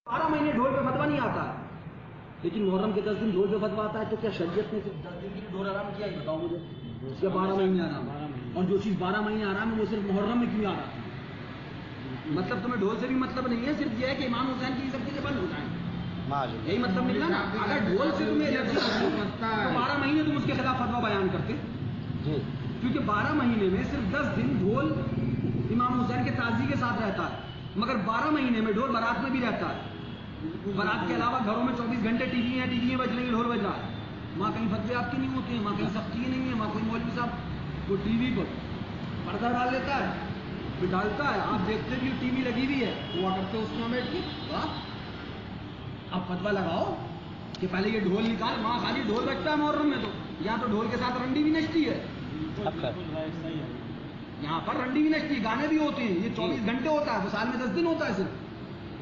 12 مہینے ڈھول پہ فتوا نہیں آتا ہے، لیکن محرم کے 10 دن ڈھول پہ فتوا آتا ہے، تو کیا شریعت نے صرف 10 دن کے لیے ڈھول حرام کیا ہے؟ بتاؤ مجھے، یا 12 مہینے آرام ہے؟ اور جو چیز 12 مہینے آرام ہے وہ صرف محرم میں کیوں آ رہا ہے؟ مطلب تمہیں ڈھول سے بھی مطلب نہیں ہے، صرف یہ ہے کہ امام حسین کی یہ سب چیزیں بند ہو جائیں، یہی مطلب نکلا نا؟ اگر ڈھول سے تمہیں الرجی تو 12 مہینے تم اس کے خلاف فتوا بیان کرتے، کیونکہ 12 مہینے میں صرف 10 دن ڈھول امام حسین کے تعزیے کے ساتھ رہتا ہے، مگر 12 مہینے میں ڈھول بارات میں بھی رہتا ہے۔ بارات کے علاوہ گھروں میں 24 گھنٹے ٹی وی بج رہی ہیں، ڈھول بج رہا ہے، وہاں کہیں فتوے آپ کے نہیں ہوتے ہیں، وہاں کہیں سختی نہیں ہے، وہاں کوئی مولوی صاحب وہ ٹی وی پر پردہ ڈال لیتا ہے، بٹھالتا ہے، آپ دیکھتے بھی ٹی وی لگی ہوئی ہے، ہوا کرتے اس میں بیٹھ کے اب فتوا لگاؤ کہ پہلے یہ ڈھول نکال، وہاں خالی ڈھول بجتا ہے محرم میں، تو یہاں تو ڈھول کے ساتھ رنڈی بھی نچتی ہے، یہاں پر رنڈی بھی نچتی ہے، گانے بھی ہوتے ہیں، یہ 24 گھنٹے ہوتا ہے، وہ سال میں 10 دن ہوتا ہے صرف،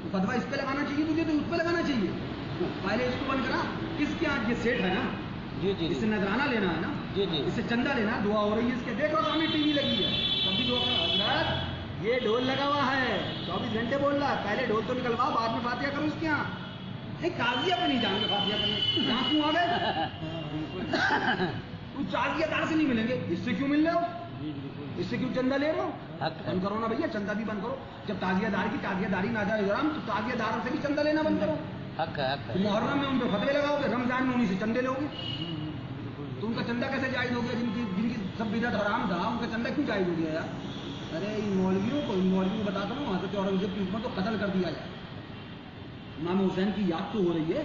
تو فتوا اس پہ لگانا چاہیے تجھے تو اس پہ لگانا چاہیے، پہلے اس کو بند کرا، کس کے آج یہ سیٹ ہے نا، اس سے نذرانہ لینا ہے نا، اس سے چندہ لینا ہے، دعا ہو رہی ہے اس کے، دیکھو سامنے ٹی وی لگی ہے، تب بھی دعا کرو حضرت یہ ڈھول لگا ہوا ہے 24 گھنٹے بول رہا ہے، پہلے ڈھول تو نکلواؤ، بعد میں فاتحہ کرو اس کے یہاں، تعزیہ پہ نہیں جان گے فاتحہ کرنے، یہاں کیوں آ گئے؟ تو تعزیہ دار سے نہیں ملیں گے، اس سے کیوں مل رہے ہو؟ اس سے کیوں چندہ لے رہے ہو؟ بند کرو نا بھیا، چندہ بھی بند کرو، جب تعزیہ دار کی تعزیہ داری ناجائز حرام، تو تعزیہ دار سے بھی چندہ لینا بند کرو، محرم میں ان پہ فتوے لگاؤ گے، رمضان میں انہیں سے چندے لو گے، تو ان کا چندہ کیسے جائز ہو گیا؟ جن کی سب بدعت حرام تھا ان کا چندہ کیوں جائز ہو گیا یار؟ ارے ان مولویوں کو بتاتا ہوں، حضرت اورنگزیب کی حکومت کو قتل کر دیا جائے، امام حسین کی یاد تو ہو رہی ہے،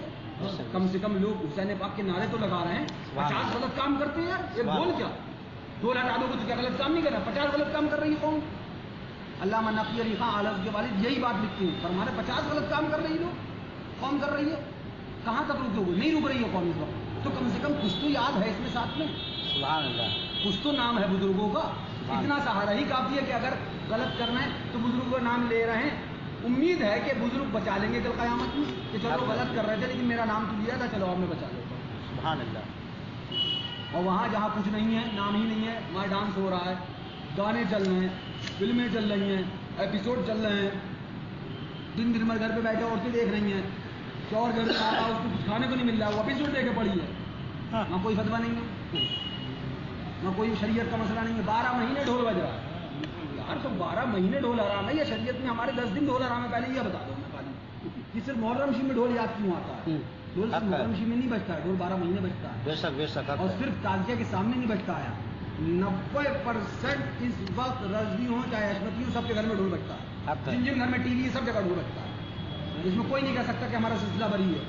کم سے کم لوگ حسین پاک کے نعرے تو لگا رہے ہیں، 50 غلط کام کرتے ہیں یار، یہ بول کیا ڈھول ہٹا دو تو کیا غلط کام نہیں کر رہا؟ 50 غلط کام کر رہی ہے قوم، علامہ نقی علی خان آلف کے والد یہی بات لکھتے ہیں، فرماتے 50 غلط کام کر رہی لوگ، قوم کر رہی ہے، کہاں تک رک گے؟ نہیں رک رہی ہے قوم اس وقت، تو کم سے کم کچھ تو یاد ہے اس میں ساتھ میں، سبحان اللہ، کچھ تو نام ہے بزرگوں کا، اتنا سہارا ہی کافی ہے کہ اگر غلط کرنا ہے تو بزرگوں کا نام لے رہے ہیں، امید ہے کہ بزرگ بچا لیں گے کل قیامت میں، کہ چلو غلط کر رہے تھے لیکن میرا نام تو لیا تھا، چلو اب میں بچا لیتا ہوں، سبحان اللہ۔ اور وہاں جہاں کچھ نہیں ہے، نام ہی نہیں ہے، وہاں ڈانس ہو رہا ہے، گانے چل رہے ہیں، فلمیں چل رہی ہیں، ایپیسوڈ چل رہے ہیں، دن بھر گھر پہ بیٹھے عورتیں دیکھ رہی ہیں، شوہر گھر میں آ رہا اس کو کچھ کھانے کو نہیں مل رہا، وہ ایپیسوڈ دیکھ کے پڑی ہے، وہاں کوئی فتوا نہیں ہے، وہاں کوئی شریعت کا مسئلہ نہیں ہے، 12 مہینے ڈھول بج رہا ہے یار، تو 12 مہینے ڈھول حرام ہے، یا شریعت میں ہمارے 10 دن ڈھول حرام ہے؟ پہلے یہ بتا دو میں خالی کہ صرف محرم شریف میں ڈھول یاد کیوں آتا ہے؟ ڈھول صرف محرم شریف میں نہیں بجتا ہے، ڈھول 12 مہینے بجتا ہے، بے شک بے شک، اور صرف تعزیہ کے سامنے نہیں بجتا ہے، 90% اس وقت رضوی ہوں چاہے اشمتی ہوں سب کے گھر میں ڈھول بجتا ہے، جن جن گھر میں ٹی وی ہے سب جگہ ڈھول بجتا ہے، اس میں کوئی نہیں کہہ سکتا کہ ہمارا سلسلہ بری ہے،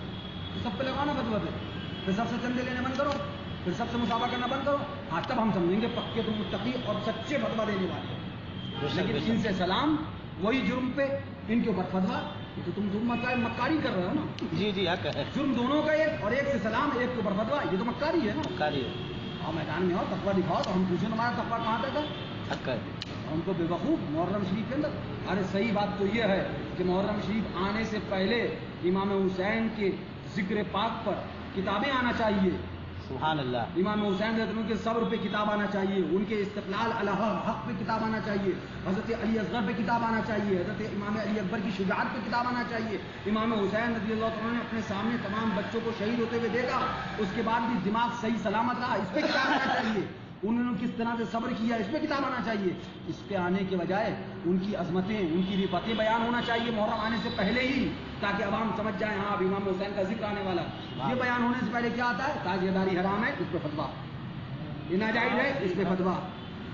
تو سب پہ لگانا فتویٰ پہ، پھر سب سے چندے لینے بند کرو، پھر سب سے مسابقہ کرنا بند کرو، ہاں تب ہم سمجھیں گے پکے تم متقی اور سچے فتویٰ دینے والے، لیکن ان سے سلام وہی جرم پہ، ان کے اوپر فتویٰ، تو تم جرم مکاری کر رہے ہو نا، جی جی حق ہے، جرم دونوں کا ایک، اور ایک سے سلام ایک کے اوپر فتویٰ، یہ تو مکاری ہے نا، مکاری ہے، اور میدان میں آؤ تقویٰ دکھاؤ تو ہم پوچھیں تمہارا تقویٰ کہاں تک ہے، حق ہے، ان کو بے وقوف محرم شریف کے اندر، ارے صحیح بات تو یہ ہے کہ محرم شریف آنے سے پہلے امام حسین کے ذکر پاک پر کتابیں آنا چاہیے، سبحان اللہ، امام حسین رضی اللہ عنہ کے صبر پہ کتاب آنا چاہیے، ان کے استقلال علی حق پہ کتاب آنا چاہیے، حضرت علی اصغر پہ کتاب آنا چاہیے، حضرت امام علی اکبر کی شجاعت پہ کتاب آنا چاہیے، امام حسین رضی اللہ عنہ نے اپنے سامنے تمام بچوں کو شہید ہوتے ہوئے دیکھا، اس کے بعد بھی دماغ صحیح سلامت رہا، اس پہ کتاب آنا چاہیے، انہوں نے کس طرح سے صبر کیا اس پہ کتاب آنا چاہیے، اس پہ آنے کے بجائے ان کی عظمتیں ان کی رفتیں بیان ہونا چاہیے محرم آنے سے پہلے ہی، تاکہ عوام سمجھ جائیں ہاں اب امام حسین کا ذکر آنے والا، یہ بیان ہونے سے پہلے کیا آتا ہے؟ تعزیہ داری حرام ہے اس پہ فتویٰ، یہ ناجائز ہے اس پہ فتویٰ،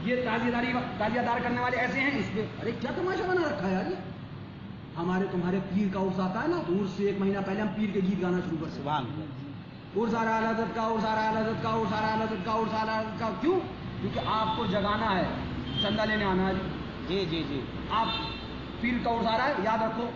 یہ تعزیہ دار کرنے والے ایسے ہیں اس پہ، ارے کیا تماشا بنا رکھا ہے یار، یہ ہمارے تمہارے پیر کا عرس آتا ہے نا، تو عرس سے 1 مہینہ پہلے ہم پیر کے گیت گانا شروع کرتے ہیں، سبحان اللہ، عرس آ رہا ہے حضرت کا، عرس آ رہا ہے حضرت کا، عرس آ رہا ہے حضرت کا، عرس آ رہا ہے حضرت کا، کیوں؟ کیونکہ آپ کو جگانا ہے، چندہ لینے آنا ہے، جی جی جی، آپ پیر کا عرس آ رہا ہے یاد رکھو،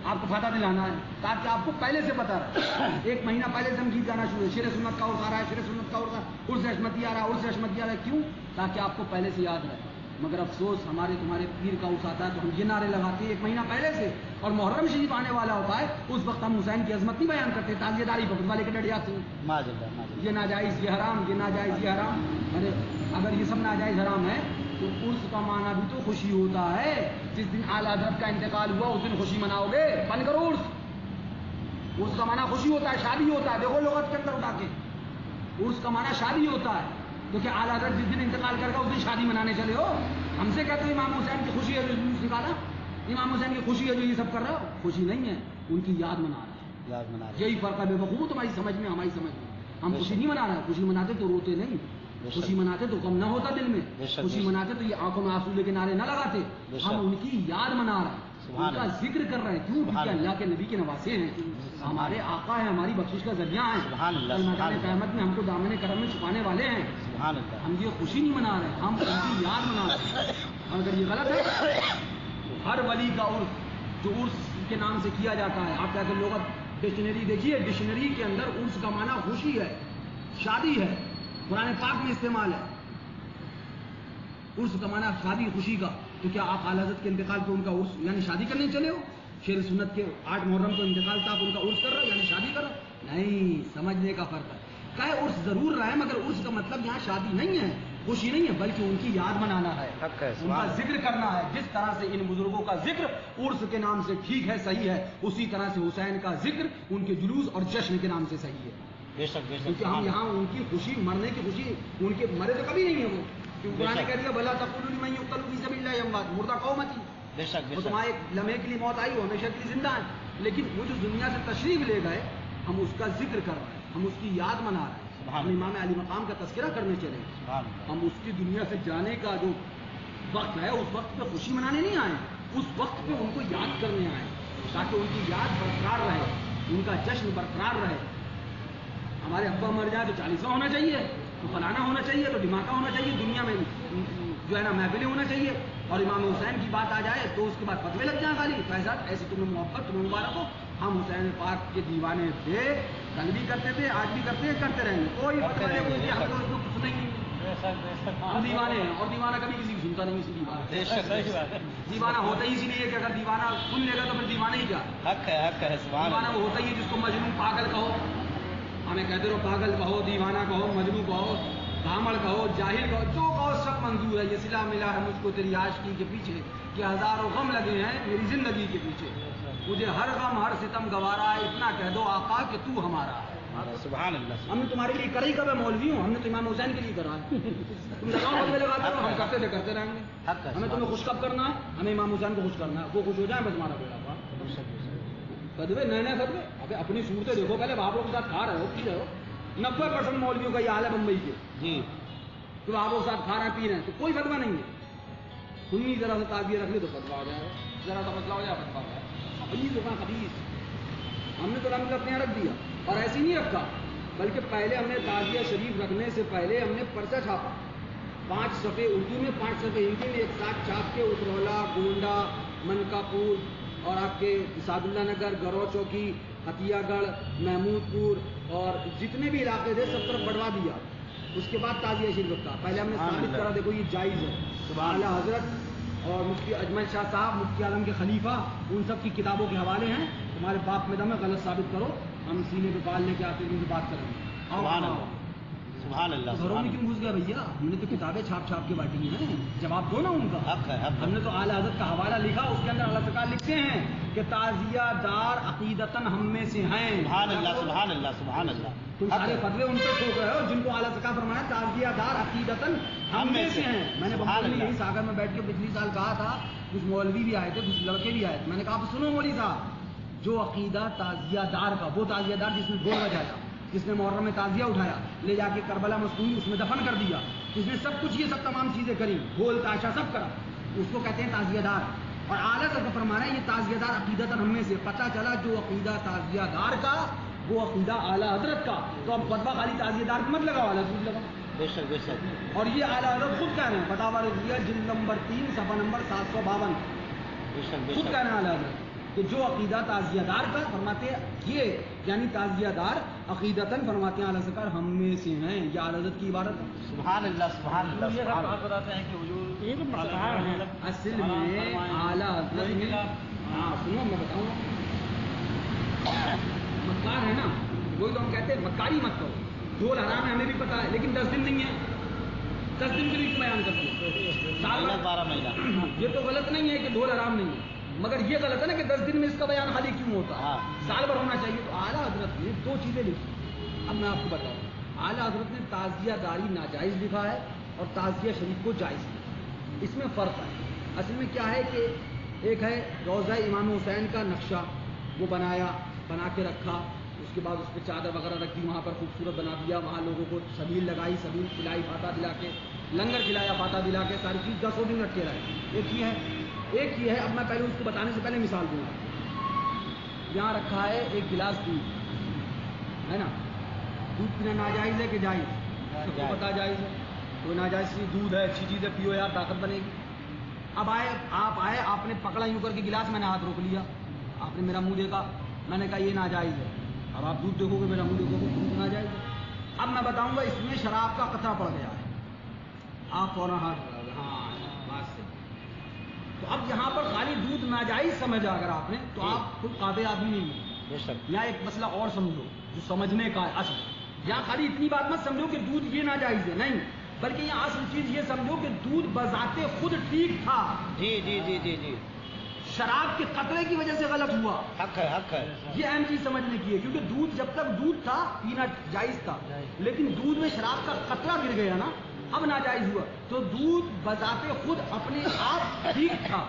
آپ کو فاتحہ دلانا ہے تاکہ آپ کو پہلے سے پتہ رہے، 1 مہینہ پہلے سے ہم گیت گانا شروع ہے، شیر سنت کا عرس آ رہا ہے، شیر سنت کا عرس عصمتی آ رہا ہے، عرس عصمتی آ رہا ہے، کیوں؟ تاکہ آپ کو پہلے سے یاد رہے، مگر افسوس ہمارے تمہارے پیر کا عرس آتا ہے تو ہم یہ نعرے لگاتے ہیں 1 مہینہ پہلے سے، اور محرم شریف آنے والا ہوتا ہے اس وقت ہم حسین کی عظمت نہیں بیان کرتے، تعزیہ داری پر فتویٰ لے کے ڈٹ جاتے ہیں، ماذ اللہ، ماذ اللہ، یہ ناجائز یہ حرام، یہ ناجائز یہ حرام، ارے اگر یہ سب ناجائز حرام ہے تو عرس کا معنی بھی تو خوشی ہوتا ہے، جس دن اعلیٰ حضرت کا انتقال ہوا اس دن خوشی مناؤ گے، بند کرو عرس، عرس کا معنی خوشی ہوتا ہے، شادی ہوتا ہے. دیکھو لغت کے اندر اٹھا کے عرس کا معنی شادی ہوتا ہے. تو کیا اعلیٰ حضرت جس دن انتقال کر گا اس دن شادی منانے چلے ہو؟ ہم سے کہتے ہو امام حسین کی خوشی ہے جو جلوس نکالا، امام حسین کی خوشی ہے جو یہ سب کر رہا ہو. خوشی نہیں ہے، ان کی یاد منا رہا ہے. یاد منا رہے. یہی فرق ہے بے وقوف تمہاری سمجھ میں ہماری سمجھ میں. ہم خوشی نہیں منا رہے. خوشی مناتے تو روتے نہیں، خوشی مناتے تو غم نہ ہوتا دل میں، خوشی مناتے تو یہ آنکھوں میں آنسو لے کے نعرے نہ لگاتے. ہم ان کی یاد منا رہے ہیں، ان کا ذکر کر رہے ہیں. کیوں؟ کیونکہ اللہ کے نبی کے نواسے ہیں، ہمارے آقا ہیں، ہماری بخشش کا ذریعہ ہیں. میدان قیامت میں ہم کو دامن کرم میں چھپانے والے ہیں. ہم یہ خوشی نہیں منا رہے، ہم ان کی یاد منا رہے ہیں. اور اگر یہ غلط ہے، ہر ولی کا عرس جو عرس کے نام سے کیا جاتا ہے، آپ کہتے لوگ ڈکشنری دیکھیے، ڈکشنری کے اندر عرس کا معنی خوشی ہے، شادی ہے. قرآن پاک میں استعمال ہے عرس کا معنی شادی خوشی کا. تو کیا آپ اعلیٰ حضرت کے انتقال پہ ان کا عرس یعنی شادی کرنے چلے ہو؟ شیر سنت کے 8 محرم کو انتقال تھا، آپ ان کا عرس کر رہے ہو یعنی شادی کر رہے ہو؟ نہیں، سمجھنے کا فرق ہے. کہے عرس ضرور رہے مگر عرس کا مطلب یہاں شادی نہیں ہے، خوشی نہیں ہے، بلکہ ان کی یاد منانا ہے، ان کا ذکر کرنا ہے. جس طرح سے ان بزرگوں کا ذکر عرس کے نام سے ٹھیک ہے، صحیح ہے، اسی طرح سے حسین کا ذکر ان کے جلوس اور جشن کے نام سے صحیح ہے. کیونکہ ہم یہاں ان کی خوشی، مرنے کی خوشی، ان کے مرے تو کبھی نہیں ہے وہ. کیونکہ قرآن نے کہہ دیا بھلا تقولوا لمن يقتل في سبيل الله اموات، مردہ قوم تھی. وہ تمہارے ایک لمحے کے لیے موت آئی، وہ ہمیشہ کے لیے زندہ ہے. لیکن وہ جو دنیا سے تشریف لے گئے، ہم اس کا ذکر کر رہے ہیں، ہم اس کی یاد منا رہے ہیں. ہم امام علی مقام کا تذکرہ کرنے چلے. ہم اس کی دنیا سے جانے کا جو وقت ہے اس وقت پہ خوشی منانے نہیں آئے، اس وقت پہ ان کو یاد کرنے آئے تاکہ ان کی یاد برقرار رہے، ان کا جشن برقرار رہے. ہمارے ابا مر جائے تو 40واں ہونا چاہیے، تو فلانا ہونا چاہیے، تو دھماکہ ہونا چاہیے، دنیا میں جو ہے نا محفلیں ہونا چاہیے. اور امام حسین کی بات آ جائے تو اس کے بعد فتوے لگ جائیں خالی. فیضان ایسی تمہیں محبت، تمہیں مبارک ہو. ہم حسین پاک کے دیوانے تھے، کل بھی کرتے تھے، آج بھی کرتے ہیں، کرتے رہیں گے. کوئی فتویٰ نہیں ہوتی، ہم تو اس کو کچھ نہیں. ہم دیوانے ہیں اور دیوانہ کبھی کسی کی سنتا نہیں. اسی دیوانہ ہوتا ہی اسی لیے کہ اگر دیوانہ سن لے گا تو پھر دیوانہ ہی کیا. دیوانہ وہ ہوتا ہی ہے جس کو مجنون پاگل کہو. ہمیں کہتے رہو پاگل کہو، دیوانہ کہو، مجنون کہو، دھامڑ کہو، جاہل کہو، جو کہو سب منظور ہے. یہ صلہ ملا ہے مجھ کو تیری عاشقی کے پیچھے کہ ہزاروں غم لگے ہیں میری زندگی کے پیچھے. مجھے ہر غم ہر ستم گوارا ہے، اتنا کہہ دو آقا کہ تو ہمارا ہے. سبحان اللہ. ہم نے تمہارے لیے کری کب ہے مولوی ہوں؟ ہم نے تو امام حسین کے لیے کرا ہے. تم لگاؤ فتوے لگاتے ہو، ہم کرتے تھے، کرتے رہیں گے. ہمیں تمہیں خوش کب کرنا ہے؟ ہمیں امام حسین کو خوش کرنا ہے. وہ خوش ہو جائیں بس ہمارا بیڑا پار. فتوے نئے نئے فتوے. ابھی اپنی صورتیں دیکھو پہلے. آپ لوگ کے ساتھ کھا رہے ہو، پی رہے ہو. 90% مولویوں کا یہ حال ہے بمبئی کے. جی تو آپ لوگ ساتھ کھا رہے ہیں، پی رہے ہیں تو کوئی فتویٰ نہیں ہے. سنی ذرا سا تعبیر رکھ لی تو فتویٰ ہو جائے، ذرا سا مسئلہ ہو جائے فتویٰ ہو جائے. خبیث ہوگا خبیث. ہم نے تو رحمت اپنے یہاں رکھ دیا اور ایسے نہیں رکھا، بلکہ پہلے ہم نے تعزیہ شریف رکھنے سے پہلے ہم نے پرچہ چھاپا. 5 صفحے اردو میں، 5 صفحے ہندی میں، ایک ساتھ چھاپ کے اترولہ، گونڈا، منکا پور اور آپ کے اسعد اللہ نگر، گرو چوکی، ہتھیہ گڑھ، محمود پور اور جتنے بھی علاقے تھے سب طرف بڑھوا دیا. اس کے بعد تعزیہ شریف رکھا. پہلے ہم نے ثابت کرا دیکھو یہ جائز ہے. اعلیٰ حضرت اور مفتی اجمل شاہ صاحب، مفتی اعظم کے خلیفہ، ان سب کی کتابوں کے حوالے ہیں. تمہارے باپ میں دم ہے، غلط ثابت کرو، ہم سینے پہ پال لے کے آتے ہیں، بات کریں گے. سبحان اللہ. گھروں میں کیوں گھس گیا بھیا؟ ہم نے تو کتابیں چھاپ چھاپ کے بانٹی ہیں، جواب دو نا ان کا. ہم نے تو اعلیٰ حضرت کا حوالہ لکھا، اس کے اندر اللہ سرکار لکھتے ہیں کہ تعزیہ دار عقیدتاً ہم میں سے ہیں. سبحان اللہ سبحان اللہ سبحان اللہ. تم سارے فتوے ان پہ ٹھوک رہے ہو جن کو اعلیٰ سرکار فرمایا تعزیہ دار عقیدتاً ہم میں سے ہیں. میں نے بمبئی میں یہی ساگر میں بیٹھ کے پچھلی سال کہا تھا، کچھ مولوی بھی آئے تھے، کچھ لڑکے بھی آئے تھے. میں نے کہا سنو مولوی صاحب، جو عقیدہ تعزیہ دار کا، وہ تعزیہ دار جس نے ڈھول بجایا، جس نے محرم میں تعزیہ اٹھایا، لے جا کے کربلا مسکوئی اس میں دفن کر دیا، جس نے سب کچھ یہ سب تمام چیزیں کری، ڈھول تاشا سب کرا، اس کو کہتے ہیں تعزیہ دار. اور اعلیٰ کا فرمانا ہے یہ تعزیہ دار عقیدتاً ہم میں سے. پتہ چلا جو عقیدہ تعزیہ دار کا وہ عقیدہ اعلیٰ حضرت کا. تو اب فتویٰ خالی تعزیہ دار کو مت لگاؤ، اعلیٰ حضرت لگاؤ. بے شک بے شک. اور یہ اعلیٰ حضرت خود کہہ رہے ہیں، فتاوی رضویہ جلد نمبر 3 صفحہ نمبر 752. خود کہہ رہے ہیں اعلیٰ حضرت کہ جو عقیدہ تعزیہ دار کا، فرماتے ہیں یہ یعنی تعزیہ دار عقیدتاً، فرماتے ہیں اعلیٰ سرکار ہم میں سے ہیں. یہ اعلیٰ حضرت کی عبارت ہے. سبحان اللہ سبحان اللہ. اصل میں اعلیٰ حضرت نے، سنو میں بتاؤں، مکار ہے نا، وہی تو ہم کہتے ہیں مکاری مت کرو. ڈھول حرام ہے ہمیں بھی پتا ہے، لیکن 10 دن نہیں ہے، 10 دن کے لیے بیان کرتے ہیں، سال 12 مہینہ. یہ تو غلط نہیں ہے کہ ڈھول حرام نہیں ہے، مگر یہ غلط ہے نا کہ 10 دن میں اس کا بیان خالی کیوں ہوتا ہے؟ ہاں۔ سال بھر ہونا چاہیے۔ تو اعلیٰ حضرت نے 2 چیزیں لکھی، اب میں آپ کو بتاؤں۔ اعلیٰ حضرت نے تعزیہ داری ناجائز لکھا ہے اور تعزیہ شریف کو جائز لکھا ہے، اس میں فرق ہے۔ اصل میں کیا ہے کہ ایک ہے روضہ امام حسین کا نقشہ، وہ بنا کے رکھا، اس کے بعد اس پہ چادر وغیرہ رکھ دی، وہاں پر خوبصورت بنا دیا، وہاں لوگوں کو سبیل لگائی، سبیل کھلائی فاتحہ دلا کے، لنگر کھلایا فاتحہ دلا کے، ساری چیز 10 دن رکھ کے رہے۔ ایک یہ ہے، اب میں پہلے اس کو بتانے سے پہلے مثال دوں گا۔ یہاں رکھا ہے ایک گلاس دودھ، ہے نا؟ دودھ پینا ناجائز ہے کہ جائز؟ سب کو پتا جائز ہے، کوئی ناجائز چیز دودھ ہے، اچھی چیز ہے، پیو یار طاقت بنے گی۔ اب آپ آئے، آپ نے پکڑا یوں کر کے گلاس، میں نے ہاتھ روک لیا، آپ نے میرا منہ دیکھا، میں نے کہا یہ ناجائز ہے۔ اب آپ دودھ دیکھو گے، میرا منہ دیکھو گے، دودھ ناجائز ہے۔ اب میں بتاؤں گا اس میں شراب کا قطرہ پڑ گیا ہے، آپ فوراً ہاتھ اٹھاؤ گے، ہاں بات سے۔ تو اب یہاں پر خالی دودھ ناجائز سمجھا اگر آپ نے، تو آپ کوئی قابل آدمی نہیں ہے۔ بے شک۔ یا ایک مسئلہ اور سمجھو جو سمجھنے کا ہے اصل، یا خالی اتنی بات مت سمجھو کہ دودھ یہ ناجائز ہے، نہیں، بلکہ یہ اصل چیز یہ سمجھو کہ دودھ بذات خود ٹھیک تھا، جی جی جی جی جی، شراب کے قطرے کی وجہ سے غلط ہوا۔ حق ہے، حق ہے۔ یہ اہم چیز سمجھنے کی ہے، کیونکہ دودھ جب تک دودھ تھا پینا جائز تھا، لیکن دودھ میں شراب کا قطرہ گر گیا نا، اب ناجائز ہوا۔ تو دودھ بذات خود اپنے آپ ٹھیک تھا،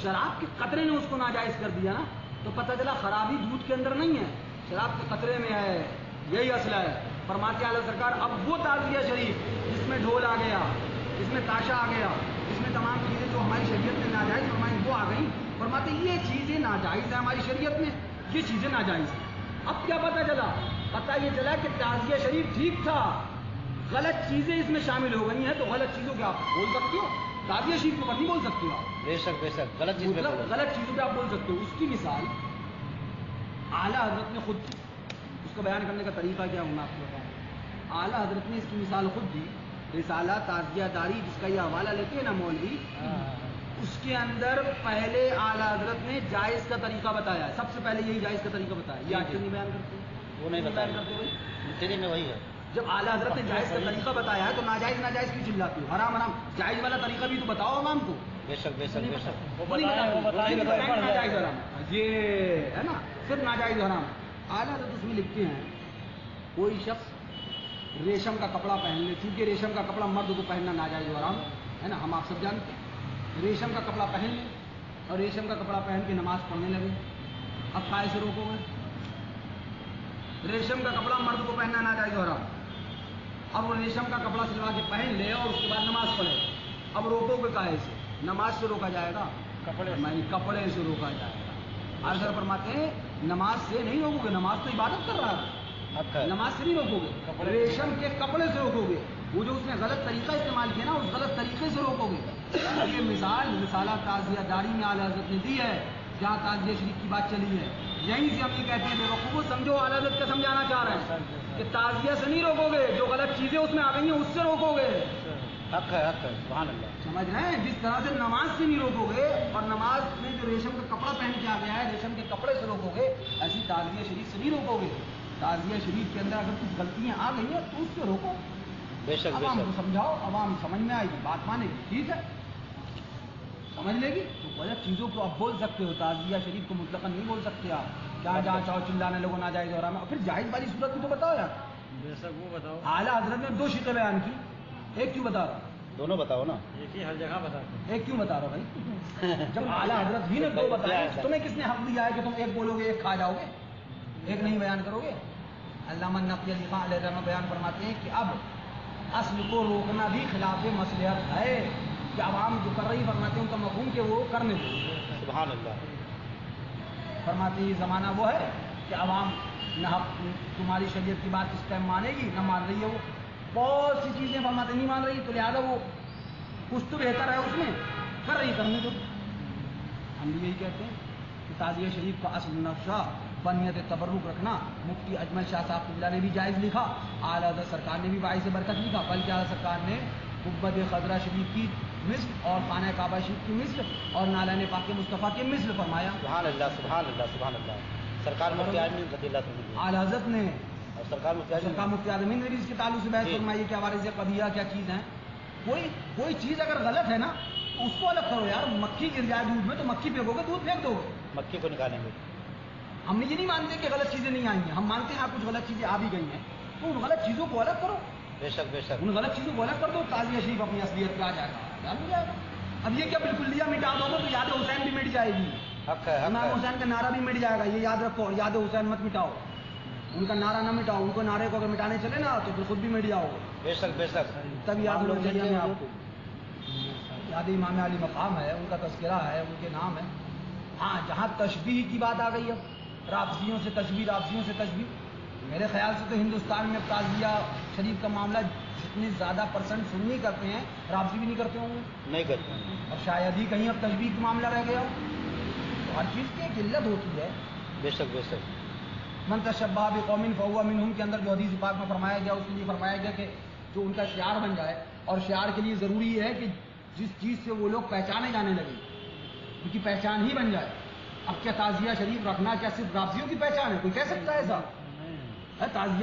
شراب کے قطرے نے اس کو ناجائز کر دیا نا، تو پتہ چلا خرابی دودھ کے اندر نہیں ہے، شراب کے قطرے میں ہے۔ یہی اصل ہے۔ فرماتے اعلیٰ سرکار اب وہ تعزیہ شریف جس میں ڈھول آ گیا، جس میں تاشا آ گیا، جس میں تمام چیزیں جو ہماری شریعت میں ناجائز فرمائیں وہ آ گئیں، فرماتے یہ چیزیں ناجائز ہیں ہماری شریعت میں، یہ چیزیں ناجائز ہیں۔ اب کیا پتہ چلا؟ پتہ یہ چلا کہ تعزیہ شریف ٹھیک تھا، غلط چیزیں اس میں شامل ہو گئی ہیں، تو غلط چیزوں کے آپ بول سکتے ہو، تعزیہ شریف کے اوپر نہیں بول سکتے ہو آپ، بے شک بے شک، غلط چیز پہ مطلب بولو۔ غلط چیزوں پہ آپ بول سکتے ہو۔ اس کی مثال اعلیٰ حضرت نے خود دی، اس کو بیان کرنے کا طریقہ کیا ہوں میں آپ کو بتاؤں۔ اعلیٰ حضرت نے اس کی مثال خود دی، رسالہ تعزیہ داری جس کا یہ حوالہ لیتے ہیں نا مولوی، اس کے اندر پہلے اعلیٰ حضرت نے جائز کا طریقہ بتایا ہے، سب سے پہلے یہی جائز کا طریقہ بتایا، یہ آج نہیں بیان کرتے، وہ نہیں بیان بتایا، کرتے بھائی۔ تیرے میں وہی ہے۔ جب اعلیٰ حضرت نے جائز کا طریقہ بتایا ہے تو ناجائز ناجائز کیوں چلاتے ہو؟ حرام حرام، جائز والا طریقہ بھی تو بتاؤ عوام کو۔ بے شک بے شک بے شک۔ ناجائز حرام، یہ ہے نا، صرف ناجائز حرام۔ اعلیٰ حضرت اس میں لکھتے ہیں کوئی شخص ریشم کا کپڑا پہن لے، چونکہ ریشم کا کپڑا مرد کو پہننا ناجائز حرام ہے نا، ہم آپ سب جانتے ہیں، ریشم کا کپڑا پہن لے اور ریشم کا کپڑا پہن کے نماز پڑھنے لگے، اب کائے سے روکو گے؟ ریشم کا کپڑا مرد کو پہننا ناجائز حرام، اب وہ ریشم کا کپڑا سلوا کے پہن لے اور اس کے بعد نماز پڑھے، اب روکو گے کائے سے؟ نماز سے روکا جائے گا؟ کپڑے سے روکا جائے گا۔ اگر فرماتے ہیں نماز سے نہیں روکو گے، نماز تو عبادت کر رہا ہے، نماز سے نہیں روکو گے، ریشم کے کپڑے سے روکو گے، وہ جو اس نے غلط طریقہ استعمال کیا نا، اس غلط طریقے سے روکو گے۔ یہ مثال رسالہ تعزیہ داری میں اعلیٰ حضرت نے دی ہے، جہاں تعزیہ شریف کی بات چلی ہے، یہیں سے ہم یہ کہتے ہیں بے وقوفو سمجھو اعلیٰ حضرت کا سمجھانا چاہ رہے ہیں کہ تعزیہ سے نہیں روکو گے، جو غلط چیزیں اس میں آ گئی ہیں اس سے روکو گے۔ حق ہے، حق ہے، سبحان اللہ۔ سمجھ رہے ہیں؟ جس طرح سے نماز سے نہیں روکو گے اور نماز میں جو ریشم کا کپڑا پہن کے آ گیا ہے ریشم کے کپڑے سے روکو گے، ایسی تعزیہ شریف سے نہیں روکو گے۔ تعزیہ شریف کے اندر اگر کچھ غلطیاں آ گئی ہیں تو اس سے روکو، بے شک بے عوام کو شک۔ سمجھاؤ، عوام سمجھ میں آئے گی، بات مانے گی، ٹھیک ہے، سمجھ لے گی۔ تو غلط چیزوں کو آپ بول سکتے ہو، تعزیہ شریف کو مطلقاً نہیں بول سکتے آپ، کیا جہاں چاہو چلانے لوگوں ناجائز ہو رہا ہے، اور پھر جائز والی صورت بھی تو بتاؤ یار۔ بے شک، وہ بتاؤ۔ اعلیٰ حضرت نے 2 شقیں بیان کی، ایک کیوں بتا رہا؟ دونوں بتاؤ نا۔ ایک ہی ہر جگہ بتا دو۔ ایک کیوں بتا رہا بھائی؟ جب اعلیٰ حضرت ہی نے 2 بتائے، تمہیں کس نے حق دیا ہے کہ تم ایک بولو گے ایک کھا جاؤ گے، ایک نہیں بیان کرو گے؟ علامہ نقی علی خان علیہ الرحمہ بیان فرماتے ہیں کہ اب اصل کو روکنا بھی خلاف مصلحت ہے، کہ عوام جو کر رہی فرماتے ہیں ان کا مفہوم کہ وہ کرنے دو۔ سبحان اللہ۔ فرماتے ہیں یہ زمانہ وہ ہے کہ عوام نہ تمہاری شریعت کی بات اس ٹائم مانے گی، نہ مان رہی ہے، وہ بہت سی چیزیں فرماتے نہیں مان رہی، تو لہٰذا وہ کچھ تو بہتر ہے اس میں کر رہی، کرنے دو۔ ہم بھی یہی کہتے ہیں کہ تعزیہ شریف کا اصل نقشہ بنیت تبرک رکھنا، مفتی اجمل شاہ صاحب قبلہ نے بھی جائز لکھا، اعلیٰ حضرت سرکار نے بھی باعث برکت لکھا، بلکہ اعلیٰ سرکار نے قبۃ خضرا شریف کی مثل اور خانہ کعبہ شریف کی مثل اور نالین پاک مصطفیٰ کی مثل فرمایا۔ سبحان اللہ سبحان اللہ سبحان اللہ۔ سرکار مفتی اعظم رضی اللہ عنہ، اعلیٰ حضرت نے اور سرکار مفتی سرکار اعظم مفتی اعظمین نے بھی اس کے تعلق سے بحث فرمائی کہ عوارض قبیحہ کیا چیز ہیں۔ کوئی چیز اگر غلط ہے نا اس کو الگ کرو یار. مکھی گر جائے دودھ میں تو مکھی پھینکو گے, دودھ پھینک دو گے. مکھی کو نکالیں گے. ہم یہ نہیں مانتے کہ غلط چیزیں نہیں آئی ہیں, ہم مانتے ہیں کچھ غلط چیزیں آ بھی گئی ہیں, تو ان غلط چیزوں کو الگ کرو. بے شک بے شک. ان غلط چیزوں کو الگ کر دو, تعزیہ شریف اپنی اصلیت پہ آ جائے گا, ڈال ہو جائے گا. اب یہ کیا بالکل لیا مٹا دو تو یاد حسین بھی مٹ جائے گی. حق ہے, حق امام ہے. حسین کا نعرہ بھی مٹ جائے گا, یہ یاد رکھو. یاد حسین مت مٹاؤ, ان کا نعرہ نہ مٹاؤ. ان کو نعرے کو اگر مٹانے چلے نا تو پھر خود بھی مٹ جاؤ. بے شک بے شک. تب یاد ہونا چاہیے ہمیں آپ کو. یاد امام علی مقام ہے, ان کا تذکرہ ہے, ان کے نام ہے. ہاں جہاں تشبیہ کی بات آ گئی, اب رافضیوں سے تشبیہ, رافضیوں سے تشبیہ, میرے خیال سے تو ہندوستان میں اب تعزیہ شریف کا معاملہ جتنے زیادہ پرسنٹ سنی کرتے ہیں, رافضی بھی نہیں کرتے ہوں گے. نہیں کرتے ہیں. اور شاید ہی کہیں اب تشبیہ کا معاملہ رہ گیا ہو. تو ہر چیز کی ایک علت ہوتی ہے. بے شک بے شک. من تشبہ بقوم فہو منہم کے اندر جو حدیث پاک میں فرمایا گیا, اس کے لیے فرمایا گیا کہ جو ان کا شعار بن جائے, اور شعار کے لیے ضروری ہے کہ جس چیز سے وہ لوگ پہچانے جانے لگے, ان کی پہچان ہی بن جائے. اب کیا تعزیہ شریف رکھنا کیا صرف رافضیوں کی پہچان ہے؟ کوئی کہہ سکتا ہے ایسا؟ تعزیہ